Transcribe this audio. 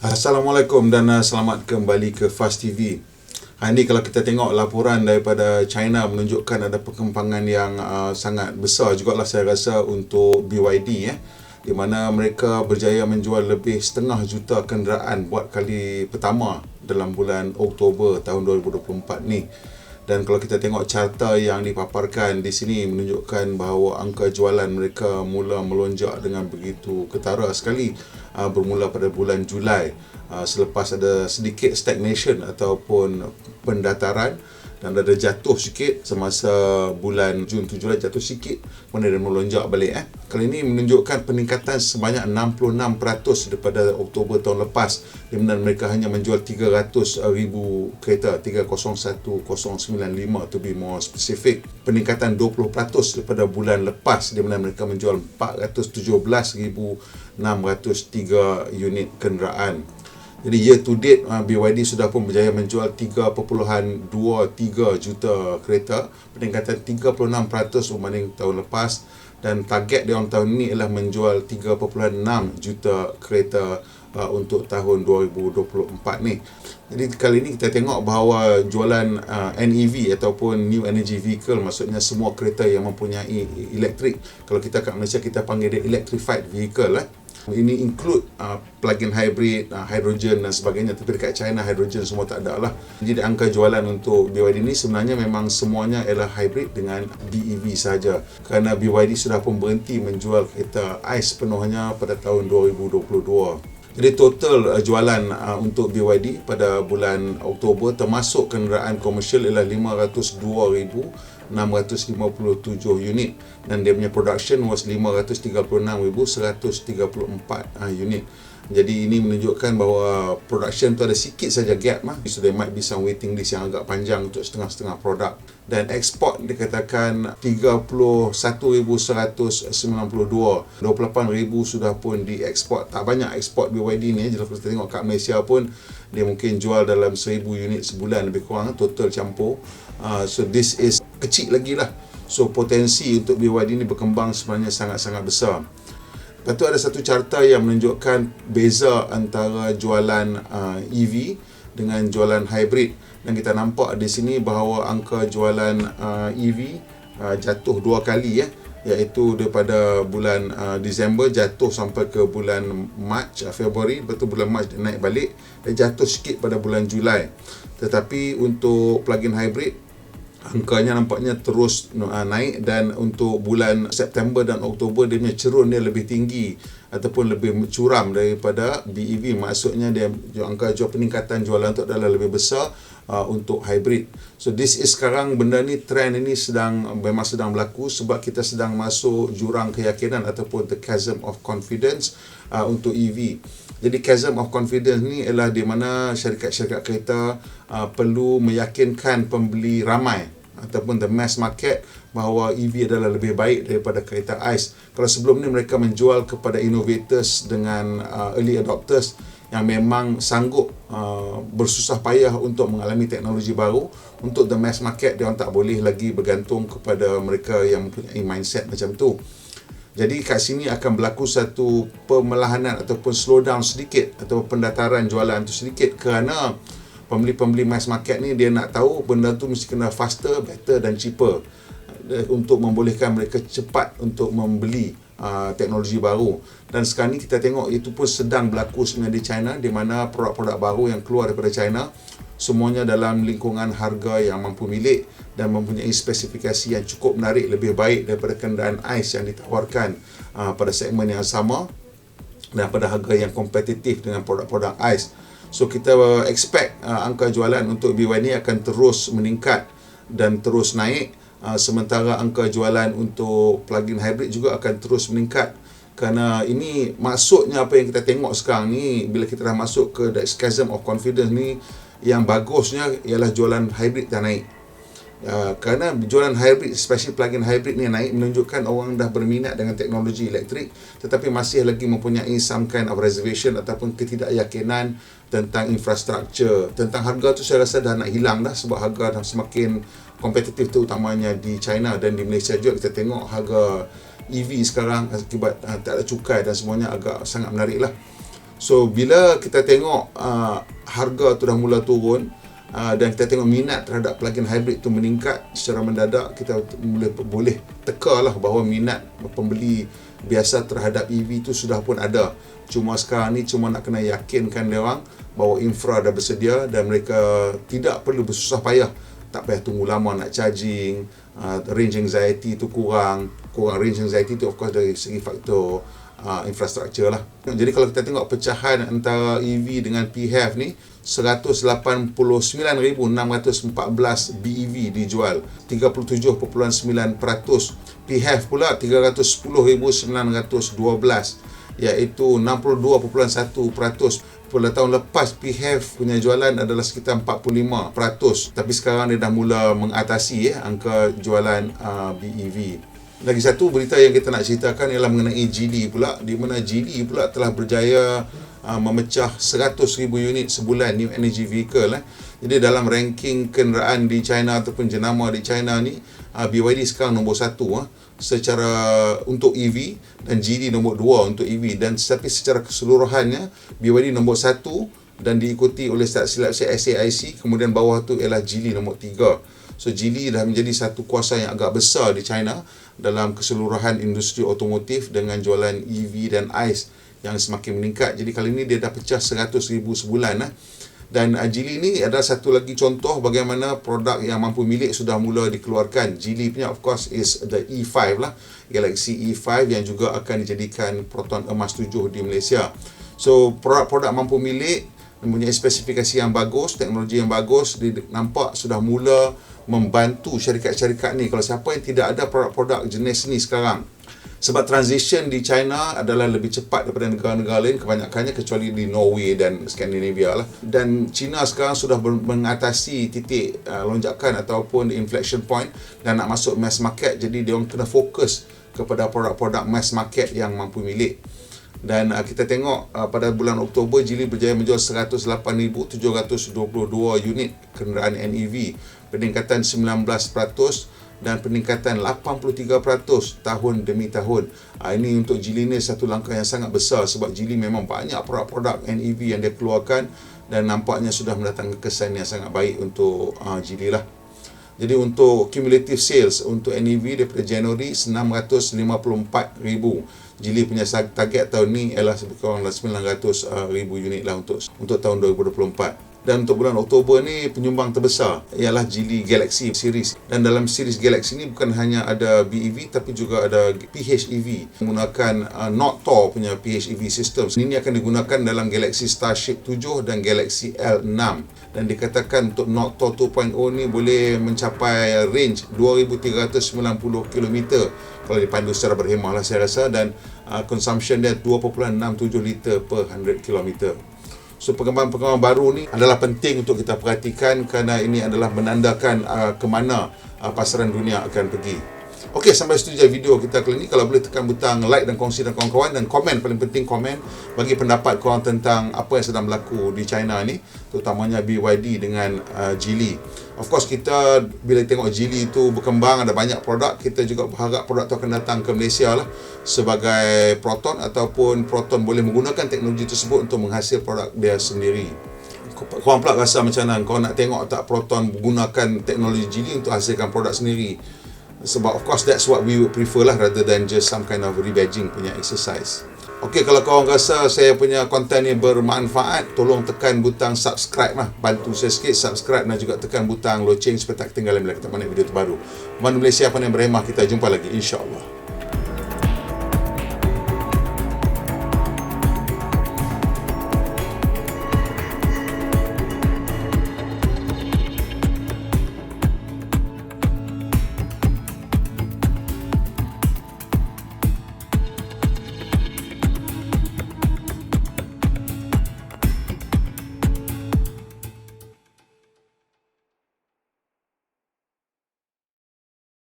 Assalamualaikum dan selamat kembali ke Fast TV. Hari ini kalau kita tengok laporan daripada China menunjukkan ada perkembangan yang sangat besar jugalah saya rasa untuk BYD di mana mereka berjaya menjual lebih 500,000 kenderaan buat kali pertama dalam bulan Oktober tahun 2024 ni. Dan kalau kita tengok carta yang dipaparkan di sini menunjukkan bahawa angka jualan mereka mula melonjak dengan begitu ketara sekali bermula pada bulan Julai selepas ada sedikit stagnation ataupun pendataran dan ada jatuh sikit semasa bulan Jun tu Julai jatuh sikit kemudian dia melonjak balik. Kali ini menunjukkan peningkatan sebanyak 66% daripada Oktober tahun lepas di mana mereka hanya menjual 300,000 kereta, 301,095 to be more specific. Peningkatan 20% daripada bulan lepas di mana mereka menjual 417,603 unit kenderaan. Jadi year to date BYD sudah pun berjaya menjual 3.23 juta kereta, peningkatan 36% berbanding tahun lepas, dan target dia tahun ini ialah menjual 3.6 juta kereta untuk tahun 2024 ni. Jadi kali ini kita tengok bahawa jualan NEV ataupun New Energy Vehicle, maksudnya semua kereta yang mempunyai elektrik. Kalau kita kat Malaysia kita panggil dia electrified vehicle Ini include plug-in hybrid, hydrogen dan sebagainya. Tapi dekat China hydrogen semua tak ada lah. Jadi angka jualan untuk BYD ni sebenarnya memang semuanya ialah hybrid dengan BEV saja. Kerana BYD sudah pun berhenti menjual kereta ICE penuhnya pada tahun 2022. Jadi total jualan untuk BYD pada bulan Oktober termasuk kenderaan komersial ialah 502,657 unit dan dia punya production was 536,134 unit. Jadi ini menunjukkan bahawa production tu ada sikit saja gap so there might be some waiting list yang agak panjang untuk setengah-setengah produk. Dan ekspor dikatakan 31,192, 28,000 sudah pun diekspor. Tak banyak ekspor BYD ni. Kalau kita tengok kat Malaysia pun dia mungkin jual dalam 1,000 unit sebulan lebih kurang total campur. So this is kecil lagi lah. So potensi untuk BYD ni berkembang sebenarnya sangat-sangat besar. Lepas tu ada satu carta yang menunjukkan beza antara jualan EV dengan jualan hybrid, dan kita nampak di sini bahawa angka jualan EV jatuh dua kali iaitu daripada bulan Disember jatuh sampai ke bulan Mac, Februari, lepas tu bulan Mac dia naik balik dan jatuh sikit pada bulan Julai. Tetapi untuk plug-in hybrid angkanya nampaknya terus naik, dan untuk bulan September dan Oktober dia punya cerun dia lebih tinggi ataupun lebih curam daripada BEV. Maksudnya dia angka peningkatan jualan tu adalah lebih besar untuk hybrid. So this is sekarang benda ni, trend ini memang sedang berlaku sebab kita sedang masuk jurang keyakinan ataupun the chasm of confidence untuk EV. Jadi chasm of confidence ni ialah di mana syarikat-syarikat kereta perlu meyakinkan pembeli ramai ataupun the mass market bahawa EV adalah lebih baik daripada kereta ICE. Kalau sebelum ni mereka menjual kepada innovators dengan early adopters yang memang sanggup bersusah payah untuk mengalami teknologi baru, untuk the mass market dia orang tak boleh lagi bergantung kepada mereka yang mempunyai mindset macam tu. Jadi kat sini akan berlaku satu pemelahanan ataupun slow down sedikit atau pendataran jualan tu sedikit kerana pembeli-pembeli mass market ni dia nak tahu benda tu mesti kena faster, better dan cheaper untuk membolehkan mereka cepat untuk membeli teknologi baru. Dan sekarang ni kita tengok itu pun sedang berlaku sebenarnya di China, di mana produk-produk baru yang keluar daripada China semuanya dalam lingkungan harga yang mampu milik dan mempunyai spesifikasi yang cukup menarik, lebih baik daripada kenderaan ICE yang ditawarkan pada segmen yang sama dan pada harga yang kompetitif dengan produk-produk ICE. So kita expect angka jualan untuk BYD akan terus meningkat dan terus naik, sementara angka jualan untuk plug-in hybrid juga akan terus meningkat. Kerana ini maksudnya apa yang kita tengok sekarang ni, bila kita dah masuk ke the chasm of confidence ni, yang bagusnya ialah jualan hybrid dah naik. Kerana jualan hybrid, especially plug-in hybrid ni naik, menunjukkan orang dah berminat dengan teknologi elektrik tetapi masih lagi mempunyai some kind of reservation ataupun ketidakyakinan tentang infrastruktur. Tentang harga tu saya rasa dah nak hilang dah sebab harga dah semakin kompetitif, terutamanya di China dan di Malaysia juga. Kita tengok harga EV sekarang akibat tak ada cukai dan semuanya agak sangat menarik lah. So bila kita tengok harga tu dah mula turun, dan kita tengok minat terhadap plug-in hybrid tu meningkat secara mendadak, kita boleh tekalah bahawa minat pembeli biasa terhadap EV tu sudah pun ada. Cuma sekarang ni cuma nak kena yakinkan dia orang bahawa infra dah bersedia dan mereka tidak perlu bersusah payah, tak payah tunggu lama nak charging. Range anxiety tu kurang range anxiety tu of course dari segi faktor infrastruktur lah. Jadi kalau kita tengok pecahan antara EV dengan PHEV ni, 189,614 BEV dijual, 37.9%. PHEV pula 310,912, iaitu 62.1%. Pada tahun lepas PHEV punya jualan adalah sekitar 45%, tapi sekarang dia dah mula mengatasi angka jualan BEV. Lagi satu berita yang kita nak ceritakan ialah mengenai Geely pula, di mana Geely pula telah berjaya memecah 100,000 unit sebulan new energy vehicle. Jadi dalam ranking kenderaan di China ataupun jenama di China ni, BYD sekarang nombor 1 secara untuk EV dan Geely nombor 2 untuk EV, dan tetapi secara keseluruhannya BYD nombor 1 dan diikuti oleh tak silap saya SAIC, kemudian bawah tu ialah Geely nombor 3. So Geely dah menjadi satu kuasa yang agak besar di China dalam keseluruhan industri otomotif dengan jualan EV dan ICE yang semakin meningkat. Jadi kali ini dia dah pecah 100,000 sebulan. Dan Geely ni adalah satu lagi contoh bagaimana produk yang mampu milik sudah mula dikeluarkan. Geely punya of course is the E5 lah, Galaxy E5 yang juga akan dijadikan Proton emas 7 di Malaysia. So produk-produk mampu milik mempunyai spesifikasi yang bagus, teknologi yang bagus, nampak sudah mula membantu syarikat-syarikat ni. Kalau siapa yang tidak ada produk-produk jenis ni sekarang, sebab transition di China adalah lebih cepat daripada negara-negara lain kebanyakannya, kecuali di Norway dan Skandinavia lah. Dan China sekarang sudah mengatasi titik lonjakan ataupun inflection point dan nak masuk mass market. Jadi dia orang kena fokus kepada produk-produk mass market yang mampu milik. Dan kita tengok pada bulan Oktober Geely berjaya menjual 108,722 unit kenderaan NEV, peningkatan 19% dan peningkatan 83% tahun demi tahun. Ini untuk Geely ni satu langkah yang sangat besar, sebab Geely memang banyak produk-produk NEV yang dia keluarkan dan nampaknya sudah mendatangkan kesan yang sangat baik untuk Geely lah. Jadi untuk cumulative sales untuk NEV daripada Januari 654,000. Geely punya target tahun ni ialah lebih kurang 900,000 unit lah untuk tahun 2024. Dan untuk bulan Oktober ni penyumbang terbesar ialah Geely Galaxy series. Dan dalam series Galaxy ni bukan hanya ada BEV tapi juga ada PHEV menggunakan Northor punya PHEV system. Ini akan digunakan dalam Galaxy Starship 7 dan Galaxy L6. Dan dikatakan untuk Northor 2.0 ni boleh mencapai range 2,390 km kalau dipandu secara berhemah lah saya rasa, dan consumption dia 2.67 liter per 100 km. So perkembangan-perkembangan baru ni adalah penting untuk kita perhatikan kerana ini adalah menandakan ke mana pasaran dunia akan pergi. Okey, sampai situ je video kita kali ini. Kalau boleh tekan butang like dan kongsi dengan kawan-kawan, dan komen, paling penting komen bagi pendapat korang tentang apa yang sedang berlaku di China ni, terutamanya BYD dengan Geely. Of course kita bila tengok Geely tu berkembang, ada banyak produk, kita juga berharap produk tu akan datang ke Malaysia lah sebagai Proton, ataupun Proton boleh menggunakan teknologi tersebut untuk menghasil produk dia sendiri. Korang pula rasa macam mana? Korang nak tengok tak Proton menggunakan teknologi Geely untuk hasilkan produk sendiri? Sebab of course that's what we would prefer lah, rather than just some kind of rebadging punya exercise. Okey, kalau korang rasa saya punya konten ni bermanfaat, tolong tekan butang subscribe lah. Bantu saya sikit subscribe dan juga tekan butang loceng supaya tak ketinggalan bila kita buat video terbaru. Mana Malaysia, pandai berhemah. Kita jumpa lagi insya-Allah.